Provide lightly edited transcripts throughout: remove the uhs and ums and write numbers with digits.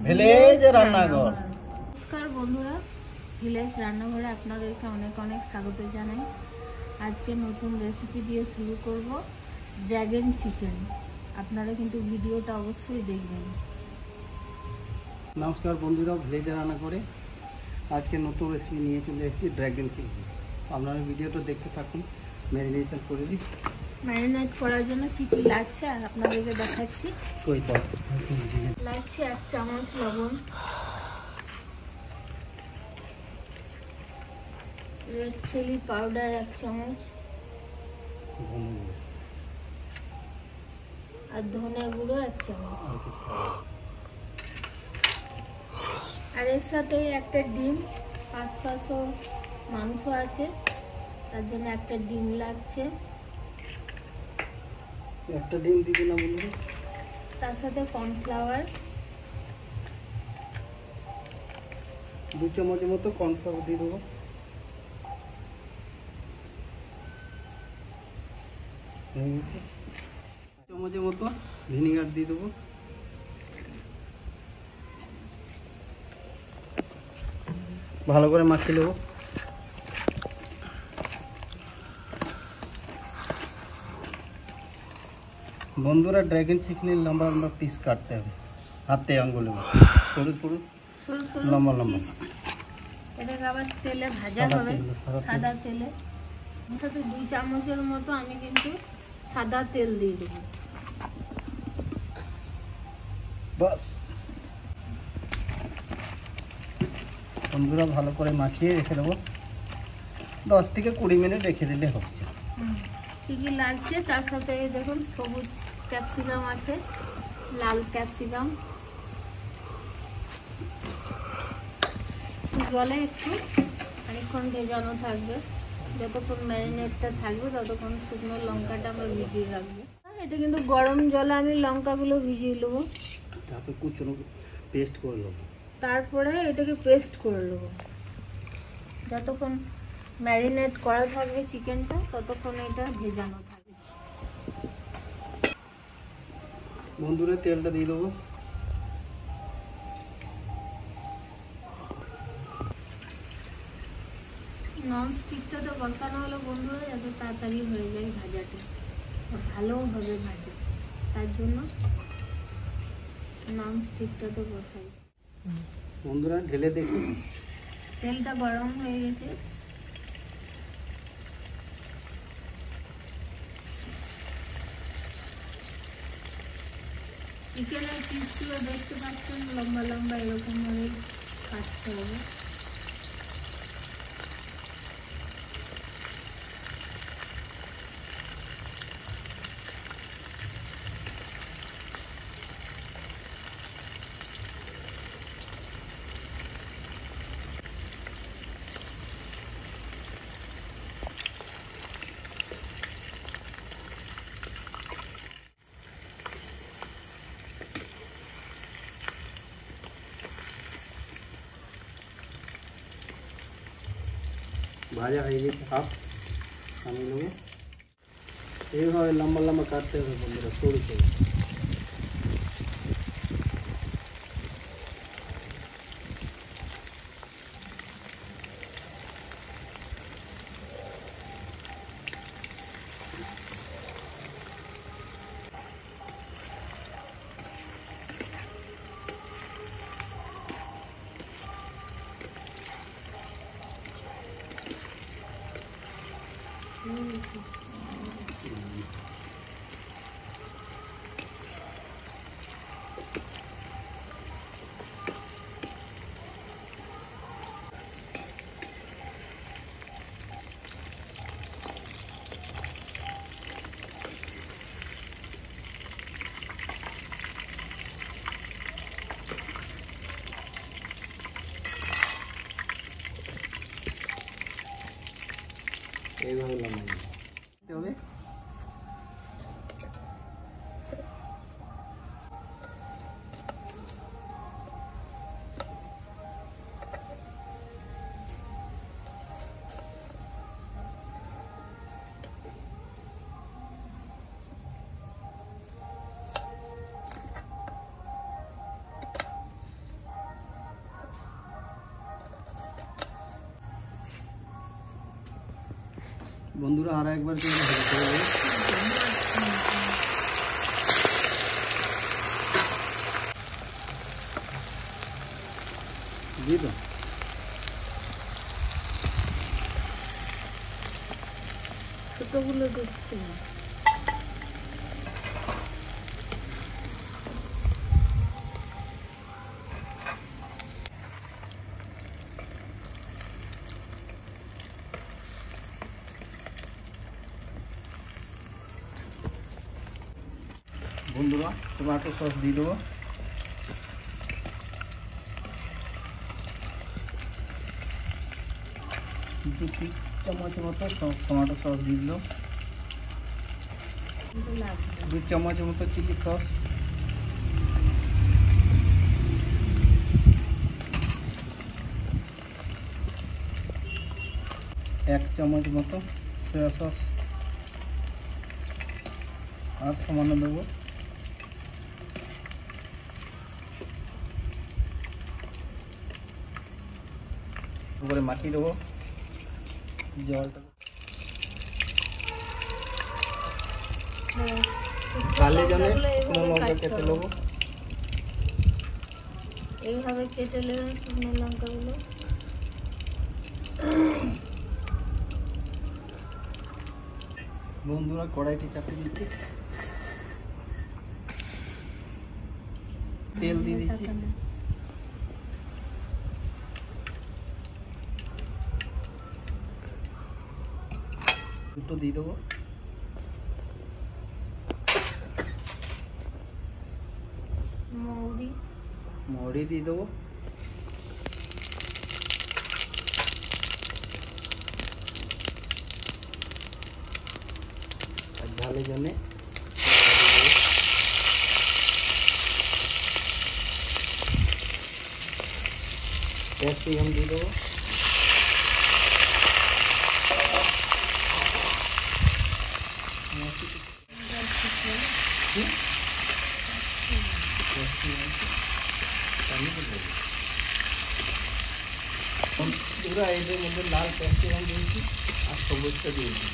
Village রান্নাঘর। নমস্কার বন্ধুরা, ভিলেজ রান্নাঘরে আপনাদেরকে অনেক অনেক স্বাগত জানাই। আজকে নতুন রেসিপি দিয়ে শুরু করব, ড্রাগন চিকেন। আপনারা কিন্তু ভিডিওটা অবশ্যই দেখবেন। নমস্কার বন্ধুরা, ভিলেজ রান্নাঘরে আজকে নতুন রেসিপি নিয়ে চলে এসেছি, ড্রাগন চিকেন। আপনারা ভিডিওটা দেখতে থাকুন। ম্যারিনেশন করে দিই। ম্যারিনেট করার জন্য কি কি লাগছে আর আপনাদেরকে দেখাচ্ছি। লাগছে 1 চামচ লবণ, রেড চিলি পাউডার 1 চামচ, আর ধনে গুঁড়ো 1 চামচ, আর এর সাথে একটা ডিম। 500-600 মাংস আছে, তার জন্য একটা ডিম লাগছে। একটা ডিম দিতে না বলুন। তার সাথে কর্নফ্লাওয়ার 2 চামচের মতো কর্নফ্লাওয়ার দিয়ে দেবো। চামচের মতো ভিনিগার দিয়ে দেবো। ভালো করে মাখিয়ে নেবো। বন্ধুরা, ড্রাগন চিকেনের লম্বা লম্বা পিস কাটতে হবে, হাতে আঙ্গুলে সরু সরু লম্বা লম্বা। এটাকে আবার তেলে ভাজা হবে, সাদা তেলে। সাথে 2 চামচের মতো আমি কিন্তু সাদা তেল দিয়ে দেবো। বাস বন্ধুরা, ভালো করে মাখিয়ে রেখে দেবো। 10 থেকে 20 মিনিট রেখে দিলে হচ্ছে। কি কি লাগছে তার সাথে দেখুন, সবুজ ক্যাপসিকাম আছে, লাল ক্যাপসিকাম। জলে একটু অনেকক্ষণ ভেজানো থাকবে, যতক্ষণ ম্যারিনেটটা থাকবে ততক্ষণ শুকনো লঙ্কাটা আমরা ভিজিয়ে রাখবো। এটা কিন্তু গরম জলে আমি লঙ্কাগুলো ভিজিয়ে নেবো, তারপরে কুচনো পেস্ট করে নেবো। তারপরে এটাকে পেস্ট করে নেবো। যতক্ষণ ম্যারিনেট করা থাকবে চিকেনটা, ততক্ষণ এটা ভেজানো থাকবে। বন্ধুরা, তেলটা দিয়ে দেবো। নন স্টিকটা তো বসানো হলো বন্ধুরা, যাতে তাড়াতাড়ি হয়ে যায় ভাজাটা, ভালোও হবে ভাজা। তার জন্য নন স্টিকটা তো বসাই। বন্ধুরা, ঢেলে দেখুন। তেলটা গরম হয়ে গেছে। চিকেনের পিসগুলো দেখতে পাচ্ছেন, লম্বা লম্বা এরকম ভাবে কাটতে হবে। ভাজা হয়ে গেছে, হাফ আমি নেবো। এইভাবে লম্বা লম্বা কাটতে হবে বন্ধুরা, সরু সরু। বন্ধুরা আর একবার করে ভালো করে নেই। দিয়ে দাও। ছোটগুলো দিচ্ছি না। বন্ধুরা টমেটো সস দিয়ে দেবো। দু চামচ মতো টমেটো সস দিয়ে দিল। 2 চামচ মতো চিলি সস, 1 চামচ মতো সয়া সস আর সামান্য দেবো। উপরে মাখিয়ে দেবো জলটা। কালে জানে শুকনো লঙ্কা কেটে নেবো। এইভাবে কেটে নেবেন শুকনো লঙ্কাগুলো। বন্ধুরা কড়াইতে চাপিয়ে দিচ্ছি, তেল দিয়ে দিচ্ছি। দুটো দিয়ে দেবো। মৌরি দিয়ে দেবো। আর ঝালের জন্যে ক্যাপসিকাম দিয়ে দেবো। পুরা এর মধ্যে লাল ক্যাপসিকাম দিয়েছি আর সবুজটা দিয়েছি।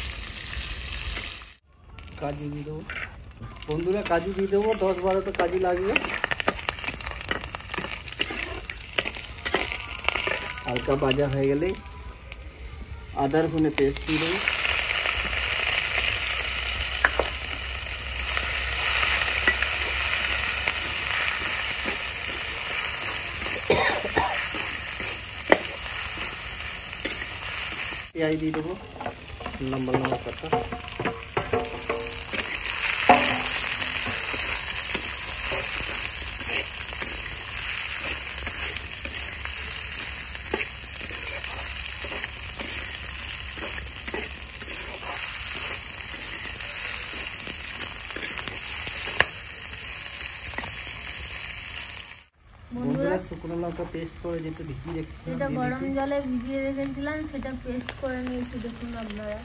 কাজু দিয়ে দেবো। বন্ধুরা কাজু দিয়ে দেবো, 10-12টা কাজু লাগবে। হালকা ভাজা হয়ে গেলে আদা রসুনের পেস্ট দিয়ে দেবো। পেঁয়াজ দিয়ে দেবো, লম্বা লম্বা কাটা। বন্ধুরা শুকনো লঙ্কা পেস্ট করে যেটা ভিজিয়ে রেখেছিলাম, সেটা গরম জলে ভিজিয়ে রেখেছিলাম, সেটা পেস্ট করে নিয়েছি। দেখুন আপনারা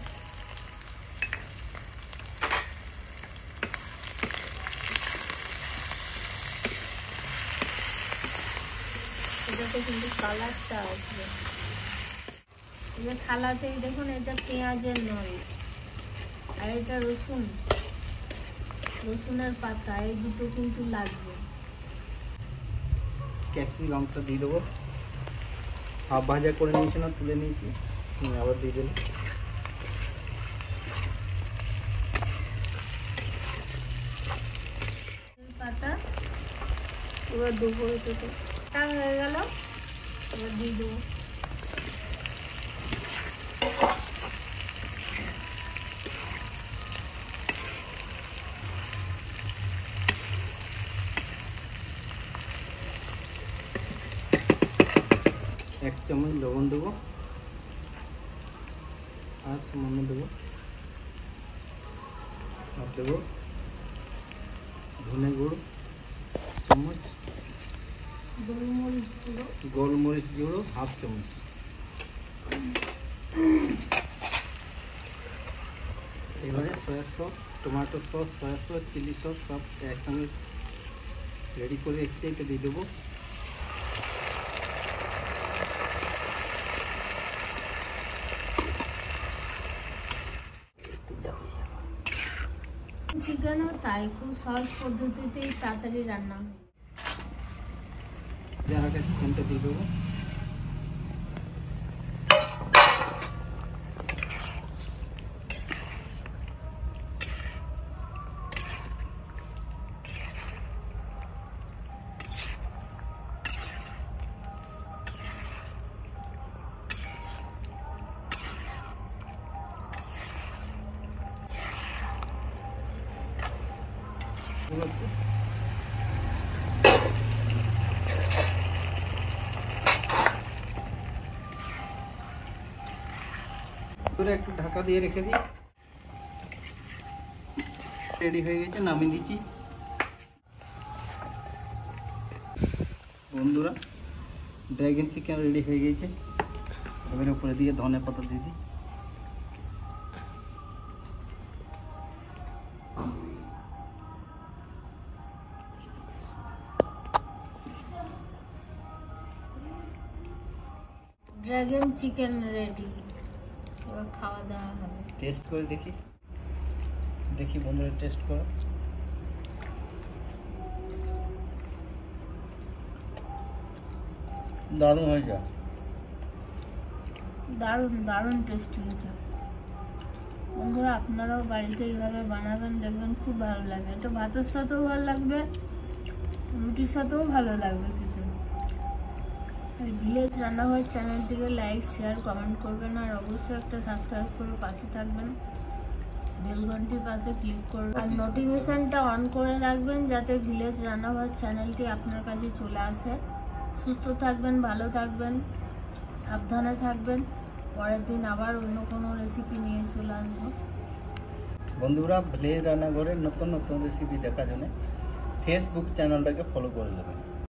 এটাতে কিন্তু কালারটা আসবে। এই যে থালাতেই দেখুন, এটা পেঁয়াজের নল আর এটা রসুনের পাতা, এই দুটো কিন্তু লাগবে। ক্যাপসিকামটা দিয়ে দেবো। হাফ ভাজা করে নিয়েছি না, তুলে নিয়েছি, আবার দিয়ে দিলাম। পাতা এবার দেবো, এটা হয়ে গেল। এবার দিয়ে দেবো। এক চামচ লবণ দেবো আর সামান্য দেবো। আর দেবো ধনে গুঁড়ো চামচ, গোলমরিচ গুঁড়ো হাফ চামচ। এবারে soya sauce, tomato sauce, soya sauce, chilli sauce সব একসঙ্গে রেডি করে রেখেছি, এটা দিয়ে দেবো। কেন, তাই খুব সহজ পদ্ধতিতেই তাড়াতাড়ি রান্না হয়। জানাটা চিকেনটা দিয়ে দেবো। একটু ঢাকা দিয়ে রেখে দিই। রেডি হয়ে গেছে, নামিয়ে দিচ্ছি। বন্ধুরা, ড্রাগন চিকেন রেডি হয়ে গেছে। এবার উপরে দিয়ে ধনে পাতা দিয়ে দিই। ড্রাগন চিকেন রেডি, এবার খাওয়া দাওয়া হবে। টেস্ট করে দেখি, বন্ধুরা টেস্ট করো। দারুণ হয়েছে, দারুণ দারুণ টেস্টি হয়েছে। বন্ধুরা, আপনারাও বাড়িতে এইভাবে বানাবেন, দেখবেন খুব ভালো লাগবে। এটা ভাতের সাথেও ভালো লাগবে, রুটির সাথেও ভালো লাগবে খেতে। ভিলেজ রান্নাঘর চ্যানেলটিকে লাইক, শেয়ার, কমেন্ট করবেন, আর অবশ্যই একটা সাবস্ক্রাইব করে পাশে থাকবেন। বেল ঘন্টির পাশে ক্লিক করবেন আর নোটিফিকেশনটা অন করে রাখবেন, যাতে ভিলেজ রান্নাঘর চ্যানেলটি আপনার কাছে চলে আসে। সুস্থ থাকবেন, ভালো থাকবেন, সাবধানে থাকবেন। পরের দিন আবার অন্য কোনো রেসিপি নিয়ে চলে আসবো। বন্ধুরা, ভিলেজ রান্নাঘরের নতুন নতুন রেসিপি দেখার জন্য ফেসবুক চ্যানেলটাকে ফলো করে নেবেন।